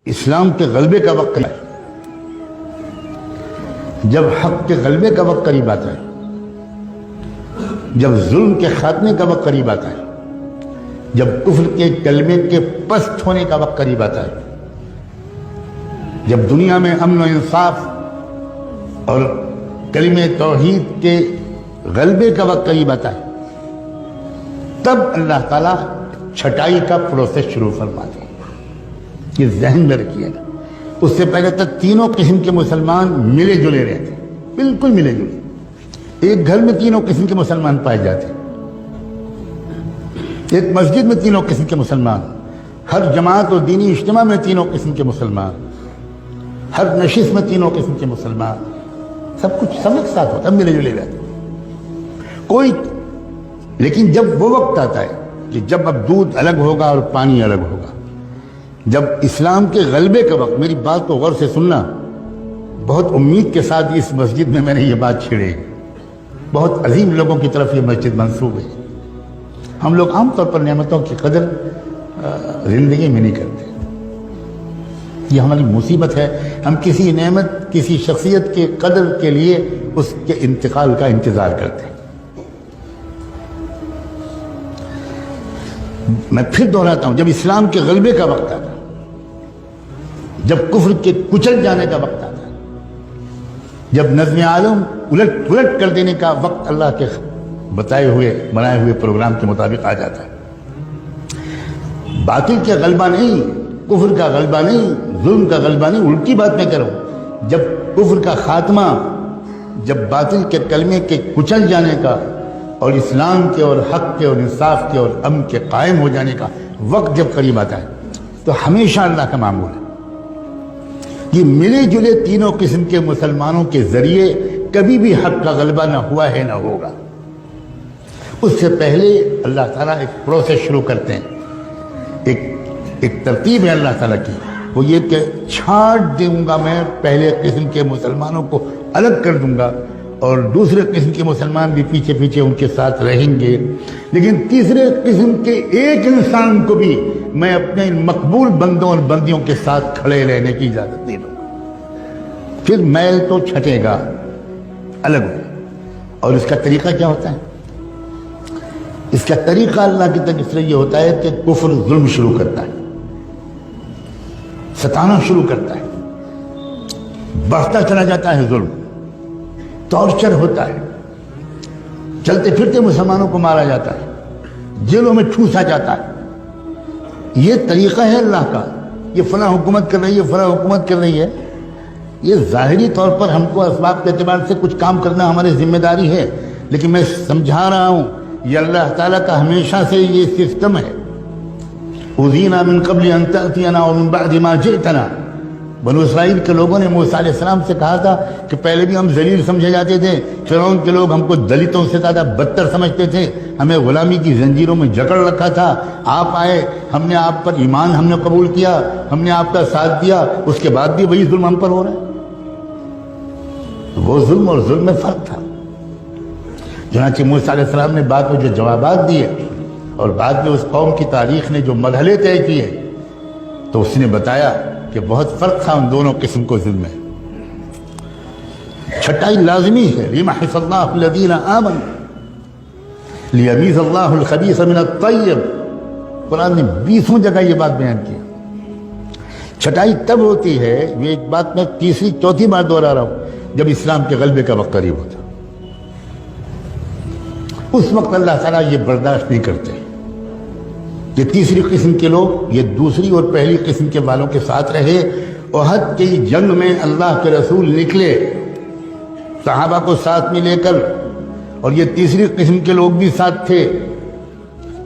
اسلام کے غلبے کا وقت ہے، جب حق کے غلبے کا وقت قریب آتا ہے، جب ظلم کے خاتمے کا وقت قریب آتا ہے، جب کفر کے کلمے کے پست ہونے کا وقت قریب آتا ہے، جب دنیا میں امن و انصاف اور کلمہ توحید کے غلبے کا وقت قریب آتا ہے، تب اللہ تعالیٰ چھٹائی کا پروسیس شروع فرماتے ہیں۔ یہ ذہن میں رکھیے گا، اس سے پہلے تک تینوں قسم کے مسلمان ملے جلے رہتے ہیں، بالکل ملے جلے، ایک گھر میں تینوں قسم کے مسلمان پائے جاتے ہیں، ایک مسجد میں تینوں قسم کے مسلمان، ہر جماعت اور دینی اجتماع میں تینوں قسم کے مسلمان، ہر نشست میں تینوں قسم کے مسلمان، سب کچھ سب ایک ساتھ ہوتا ہے، ملے جلے رہتے ہیں کوئی۔ لیکن جب وہ وقت آتا ہے کہ جب اب دودھ الگ ہوگا اور پانی الگ ہوگا، جب اسلام کے غلبے کا وقت، میری بات کو غور سے سننا، بہت امید کے ساتھ اس مسجد میں نے یہ بات چھیڑی، بہت عظیم لوگوں کی طرف یہ مسجد منسوب ہے۔ ہم لوگ عام طور پر نعمتوں کی قدر زندگی میں نہیں کرتے، یہ ہماری مصیبت ہے۔ ہم کسی نعمت، کسی شخصیت کے قدر کے لیے اس کے انتقال کا انتظار کرتے ہیں۔ میں پھر دہراتا ہوں، جب اسلام کے غلبے کا وقت آتا ہے، جب کفر کے کچل جانے کا وقت آتا ہے، جب نظم عالم الٹ پلٹ کر دینے کا وقت اللہ کے بنائے ہوئے پروگرام کے مطابق آ جاتا ہے، باطل کا غلبہ نہیں، کفر کا غلبہ نہیں، ظلم کا غلبہ نہیں، الٹی بات میں کروں، جب کفر کا خاتمہ، جب باطل کے کلمے کے کچل جانے کا اور اسلام کے اور حق کے اور انصاف کے اور امن کے قائم ہو جانے کا وقت جب قریب آتا ہے، تو ہمیشہ اللہ کا معمول ہے کہ ملے جلے تینوں قسم کے مسلمانوں کے ذریعے کبھی بھی حق کا غلبہ نہ ہوا ہے نہ ہوگا۔ اس سے پہلے اللہ تعالیٰ ایک پروسیس شروع کرتے ہیں، ایک ترتیب ہے اللہ تعالیٰ کی، وہ یہ کہ چھانٹ دوں گا میں، پہلے قسم کے مسلمانوں کو الگ کر دوں گا اور دوسرے قسم کے مسلمان بھی پیچھے پیچھے ان کے ساتھ رہیں گے، لیکن تیسرے قسم کے ایک انسان کو بھی میں اپنے مقبول بندوں اور بندیوں کے ساتھ کھڑے رہنے کی اجازت نہیں دوں گا۔ پھر میل تو چھٹے گا، الگ ہوگا۔ اور اس کا طریقہ کیا ہوتا ہے؟ اس کا طریقہ اللہ کی طرف سے یہ ہوتا ہے کہ کفر ظلم شروع کرتا ہے، ستانا شروع کرتا ہے، بڑھتا چلا جاتا ہے ظلم، ٹارچر ہوتا ہے، چلتے پھرتے مسلمانوں کو مارا جاتا ہے، جیلوں میں ٹھوسا جاتا ہے۔ یہ طریقہ ہے اللہ کا، یہ فلاں حکومت کر رہی ہے، فلاں حکومت کر رہی ہے، یہ ظاہری طور پر ہم کو اسباب کے اعتبار سے کچھ کام کرنا ہماری ذمہ داری ہے، لیکن میں سمجھا رہا ہوں یہ اللہ تعالیٰ کا ہمیشہ سے یہ سسٹم ہے۔ اُذِينَا مِن قَبْلِ أَن تَأْتِيَنَا وَمِن بَعْدِ مَا جِئْتَنَا، بنو اسرائیل کے لوگوں نے موسیٰ علیہ السلام سے کہا تھا کہ پہلے بھی ہم ذلیل سمجھے جاتے تھے، فرعون کے لوگ ہم کو دلتوں سے زیادہ بدتر سمجھتے تھے، ہمیں غلامی کی زنجیروں میں جکڑ رکھا تھا، آپ آئے، ہم نے آپ پر ایمان ہم نے قبول کیا، ہم نے آپ کا ساتھ دیا، اس کے بعد بھی وہی ظلم ہم پر ہو رہا ہے۔ وہ ظلم اور ظلم میں فرق تھا۔ چنانچہ موسیٰ علیہ السلام نے بعد میں جو جوابات دیے اور بعد میں اس قوم کی تاریخ نے جو مرحلے طے کیے، تو اس نے بتایا کہ بہت فرق تھا ان دونوں قسم کو ظلم میں۔ چھٹائی لازمی ہے، لِيَمْحِصَ اللَّهُ الَّذِينَ آمَنُوا لِيَمِيزَ اللَّهُ الْخَبِيثَ مِنَ الطَّيِّبِ، قرآن نے 20 جگہ یہ بات بیان کی۔ چھٹائی تب ہوتی ہے، یہ ایک بات میں تیسری چوتھی بار دوہرا رہا ہوں، جب اسلام کے غلبے کا وقت قریب ہوتا، اس وقت اللہ تعالیٰ یہ برداشت نہیں کرتے کہ تیسری قسم کے لوگ یہ دوسری اور پہلی قسم کے والوں کے ساتھ رہے۔ احد کی جنگ میں اللہ کے رسول نکلے صحابہ کو ساتھ میں لے کر، اور یہ تیسری قسم کے لوگ بھی ساتھ تھے،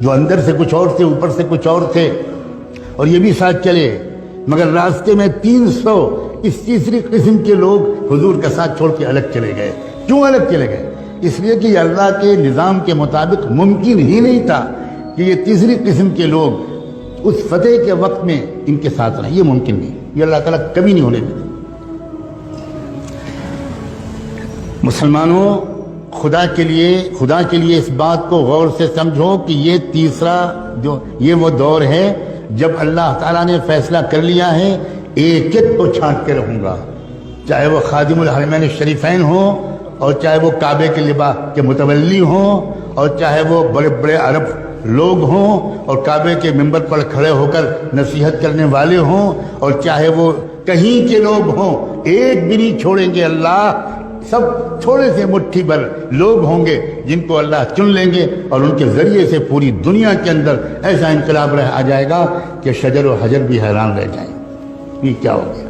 جو اندر سے کچھ اور تھے، اوپر سے کچھ اور تھے، اور یہ بھی ساتھ چلے، مگر راستے میں 300 اس تیسری قسم کے لوگ حضور کا ساتھ چھوڑ کے الگ چلے گئے۔ کیوں الگ چلے گئے؟ اس لیے کہ یہ اللہ کے نظام کے مطابق ممکن ہی نہیں تھا کہ یہ تیسری قسم کے لوگ اس فتح کے وقت میں ان کے ساتھ رہیں، یہ ممکن نہیں، یہ اللہ تعالیٰ کبھی نہیں ہونے دیتے۔ مسلمانوں، خدا کے لیے اس بات کو غور سے سمجھو کہ یہ تیسرا یہ وہ دور ہے جب اللہ تعالیٰ نے فیصلہ کر لیا ہے ایک ایک کو چھانٹ کے رہوں گا، چاہے وہ خادم الحرمین الشریفین ہوں، اور چاہے وہ کعبے کے لباس کے متولی ہوں، اور چاہے وہ بڑے بڑے عرب لوگ ہوں اور کعبے کے ممبر پر کھڑے ہو کر نصیحت کرنے والے ہوں، اور چاہے وہ کہیں کے لوگ ہوں، ایک بھی نہیں چھوڑیں گے اللہ۔ سب تھوڑے سے مٹھی بھر لوگ ہوں گے جن کو اللہ چن لیں گے، اور ان کے ذریعے سے پوری دنیا کے اندر ایسا انقلاب آ جائے گا کہ شجر و حجر بھی حیران رہ جائیں۔ یہ کیا ہو گیا؟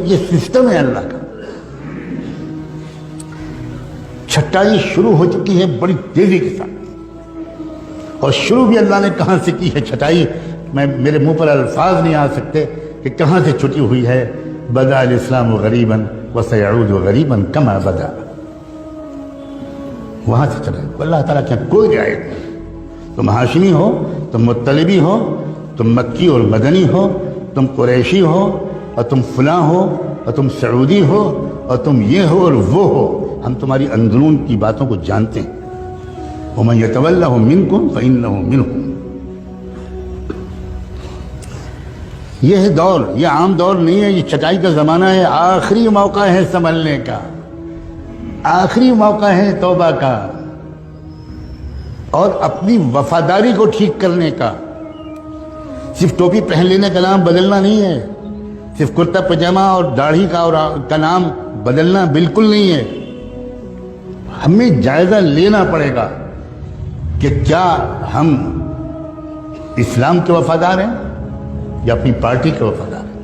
یہ سسٹم ہے اللہ کا۔ چھٹائی شروع ہو چکی ہے بڑی تیزی کے ساتھ، اور شروع بھی اللہ نے کہاں سے کی ہے چھٹائی، میرے منہ پر الفاظ نہیں آ سکتے کہ کہاں سے چھٹی ہوئی ہے۔ بدأ الاسلام غریبا وسيعود غریبا کما بدأ، وہاں سے چلا۔ اللہ تعالیٰ کیا کوئی رعایت نہیں، تم ہاشمی ہو، تم مطلبی ہو، تم مکی اور مدنی ہو، تم قریشی ہو، اور تم فلاں ہو، اور تم سعودی ہو، اور تم یہ ہو اور وہ ہو، ہم تمہاری اندرون کی باتوں کو جانتے ہیں۔ وَمَن يَتَوَلَّهُم مِّنكُمْ فَإِنَّهُ مِنْهُمْ۔ یہ دور، یہ عام دور نہیں ہے، یہ چھٹائی کا زمانہ ہے۔ آخری موقع ہے سنبھلنے کا، آخری موقع ہے توبہ کا، اور اپنی وفاداری کو ٹھیک کرنے کا۔ صرف ٹوپی پہن لینے کا نام بدلنا نہیں ہے، صرف کرتا پجامہ اور داڑھی کا نام بدلنا بالکل نہیں ہے۔ ہمیں جائزہ لینا پڑے گا کہ کیا ہم اسلام کے وفادار ہیں یا اپنی پارٹی کے وفادار ہیں،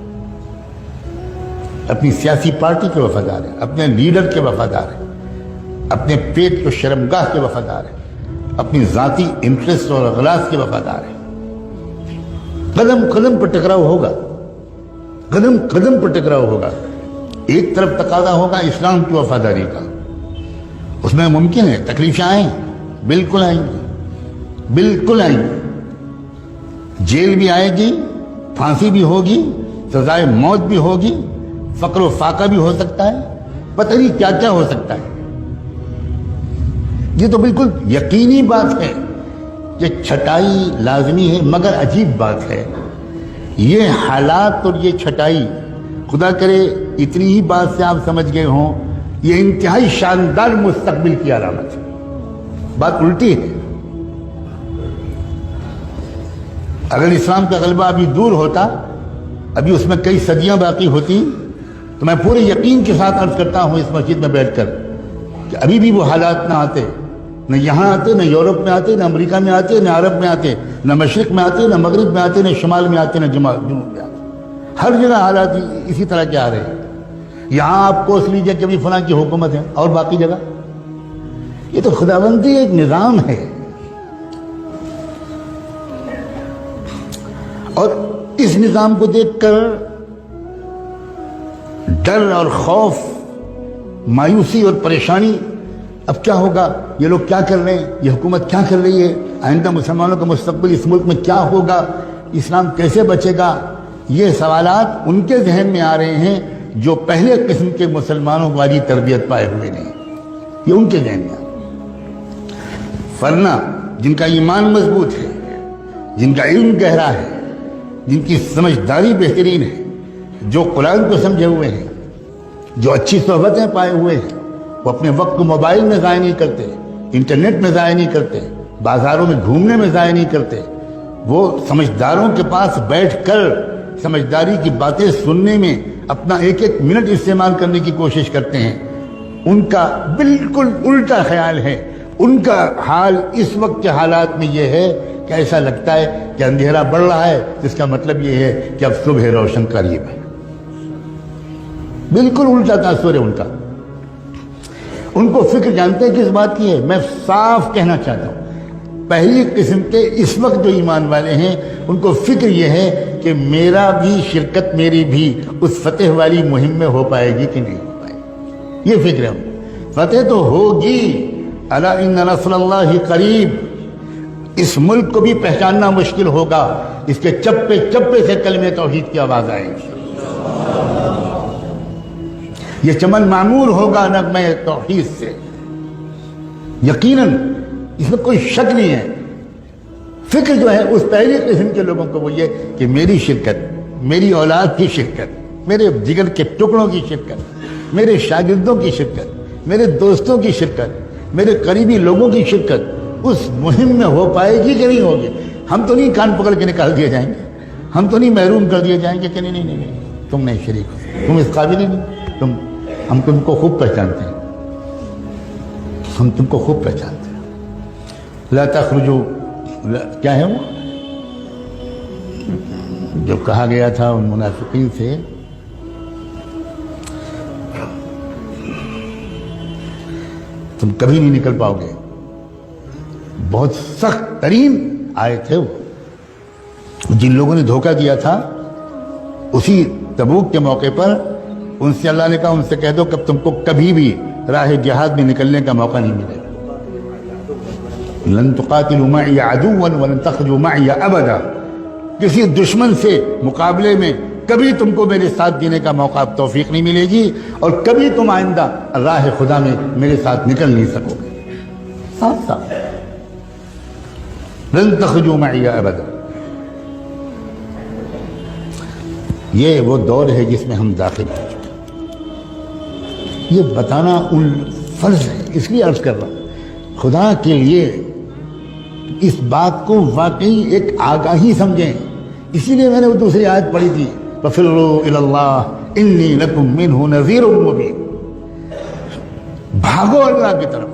اپنی سیاسی پارٹی کے وفادار ہیں، اپنے لیڈر کے وفادار ہیں، اپنے پیٹ کو شرمگاہ کے وفادار ہیں، اپنی ذاتی انٹرسٹ اور اغراض کے وفادار ہیں۔ قدم قدم پر ٹکراؤ ہوگا، قدم قدم پر ٹکراؤ ہوگا۔ ایک طرف تقاضا ہوگا اسلام کی وفاداری کا، اس میں ممکن ہے تکلیفیں آئیں، بالکل آئیں گی، بالکل آئیں گی، جیل بھی آئے گی، پھانسی بھی ہوگی، سزائے موت بھی ہوگی، فقر و فاقہ بھی ہو سکتا ہے، پتہ نہیں کیا کیا ہو سکتا ہے۔ یہ تو بالکل یقینی بات ہے کہ چھٹائی لازمی ہے، مگر عجیب بات ہے یہ حالات اور یہ چھٹائی، خدا کرے اتنی ہی بات سے آپ سمجھ گئے ہوں، یہ انتہائی شاندار مستقبل کی علامت ہے۔ بات الٹی ہے۔ اگر اسلام کا غلبہ ابھی دور ہوتا، ابھی اس میں کئی صدیاں باقی ہوتی، تو میں پورے یقین کے ساتھ عرض کرتا ہوں اس مسجد میں بیٹھ کر کہ ابھی بھی وہ حالات نہ آتے، نہ یہاں آتے، نہ یورپ میں آتے، نہ امریکہ میں آتے، نہ عرب میں آتے، نہ مشرق میں آتے، نہ مغرب میں آتے، نہ شمال میں آتے، نہ جنوب میں آتے۔ ہر جگہ حالات اسی طرح کے آ رہے ہیں۔ یہاں آپ کوس لیجئے کہ ابھی فلاں کی حکومت ہے، اور باقی جگہ یہ تو خداوندی ایک نظام ہے، اور اس نظام کو دیکھ کر ڈر اور خوف، مایوسی اور پریشانی، اب کیا ہوگا، یہ لوگ کیا کر رہے ہیں، یہ حکومت کیا کر رہی ہے، آئندہ مسلمانوں کا مستقبل اس ملک میں کیا ہوگا، اسلام کیسے بچے گا، یہ سوالات ان کے ذہن میں آ رہے ہیں جو پہلے قسم کے مسلمانوں والی تربیت پائے ہوئے نہیں، یہ ان کے ذہن میں آ رہے ہیں۔ ورنہ جن کا ایمان مضبوط ہے، جن کا علم گہرا ہے، جن کی سمجھداری بہترین ہے، جو قرآن کو سمجھے ہوئے ہیں، جو اچھی صحبتیں پائے ہوئے ہیں، وہ اپنے وقت کو موبائل میں ضائع نہیں کرتے، انٹرنیٹ میں ضائع نہیں کرتے، بازاروں میں گھومنے میں ضائع نہیں کرتے، وہ سمجھداروں کے پاس بیٹھ کر سمجھداری کی باتیں سننے میں اپنا ایک ایک منٹ استعمال کرنے کی کوشش کرتے ہیں۔ ان کا بالکل الٹا خیال ہے۔ ان کا حال اس وقت کے حالات میں یہ ہے کہ ایسا لگتا ہے کہ اندھیرا بڑھ رہا ہے، جس کا مطلب یہ ہے کہ اب صبح روشن قریب ہے۔ بالکل الٹا تاثر ہے ان کا۔ ان کو فکر جانتے ہیں کس بات کی ہے؟ میں صاف کہنا چاہتا ہوں، پہلی قسم کے اس وقت جو ایمان والے ہیں ان کو فکر یہ ہے کہ میرا بھی شرکت، میری بھی اس فتح والی مہم میں ہو پائے گی کہ نہیں ہو پائے گی، یہ فکر ہے۔ فتح تو ہوگی، الا ان نصر اللہ قریب۔ اس ملک کو بھی پہچاننا مشکل ہوگا، اس کے چپے چپے سے کلمہ توحید کی آواز آئے گی۔ یہ چمن معمور ہوگا نغمہ توحید سے، یقیناً اس میں کوئی شک نہیں ہے۔ فکر جو ہے اس پہلی قسم کے لوگوں کو وہ یہ کہ میری شرکت، میری اولاد کی شرکت، میرے جگر کے ٹکڑوں کی شرکت، میرے شاگردوں کی شرکت، میرے دوستوں کی شرکت، میرے قریبی لوگوں کی شرکت اس مہم میں ہو پائے گی کہ نہیں ہوگی؟ ہم تو نہیں کان پکڑ کے نکال دیے جائیں گے، ہم تو نہیں محروم کر دیے جائیں گے کہ نہیں نہیں نہیں تم نہیں شریک ہو، تم اس قابل ہی نہیں، ہم تم کو خوب پہچانتے ہیں، ہم تم کو خوب پہچانتے ہیں۔ لا تخرجوا، کیا ہے وہ جو کہا گیا تھا ان منافقین سے، تم کبھی نہیں نکل پاؤ گے، بہت سخت ترین آئے تھے وہ، جن لوگوں نے دھوکہ دیا تھا اسی تبوک کے موقع پر ان سے اللہ نے کہا ان سے کہہ دو کہ تم کو کبھی بھی راہ جہاد میں نکلنے کا موقع نہیں ملے گا، لن تقاتلوا معي عدوا ولن تخرجوا معي ابدا، کسی دشمن سے مقابلے میں کبھی تم کو میرے ساتھ دینے کا موقع توفیق نہیں ملے گی، اور کبھی تم آئندہ راہ خدا میں میرے ساتھ نکل نہیں سکو گے، صاف صاف، لن تخرجوا معي ابدا۔ یہ وہ دور ہے جس میں ہم داخل ہو چکے، یہ بتانا ان فرض ہے، اس لیے عرض کر رہا ہوں خدا کے لیے اس بات کو واقعی ایک آگاہی سمجھیں، اسی لیے میں نے وہ دوسری آیت پڑھی تھی فَفِرُّوا إِلَى اللَّهِ إِنِّي لَكُمْ مِنْهُ نَذِيرٌ مُبِينٌ، بھاگو اللہ کی طرف۔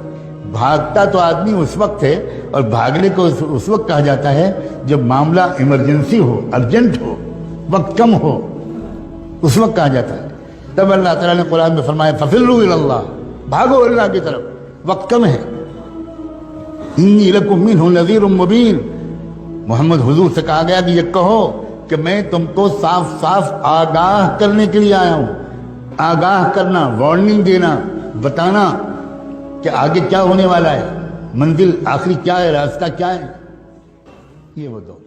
بھاگتا تو آدمی اس وقت ہے، اور بھاگنے کو اس وقت کہا جاتا ہے جب معاملہ ایمرجنسی ہو، ارجنٹ ہو، وقت کم ہو، اس وقت کہا جاتا ہے۔ تب اللہ تعالیٰ نے قرآن میں فرمایا فَفِرُّوا إِلَى اللَّهِ، بھاگو اللہ کی طرف، وقت کم ہے۔ انی لکم منہ نذیر مبین، محمد حضور سے کہا گیا کہ یہ کہو کہ میں تم کو صاف صاف آگاہ کرنے کے لیے آیا ہوں، آگاہ کرنا، وارننگ دینا، بتانا کہ آگے کیا ہونے والا ہے، منزل آخری کیا ہے، راستہ کیا ہے، یہ وہ دو۔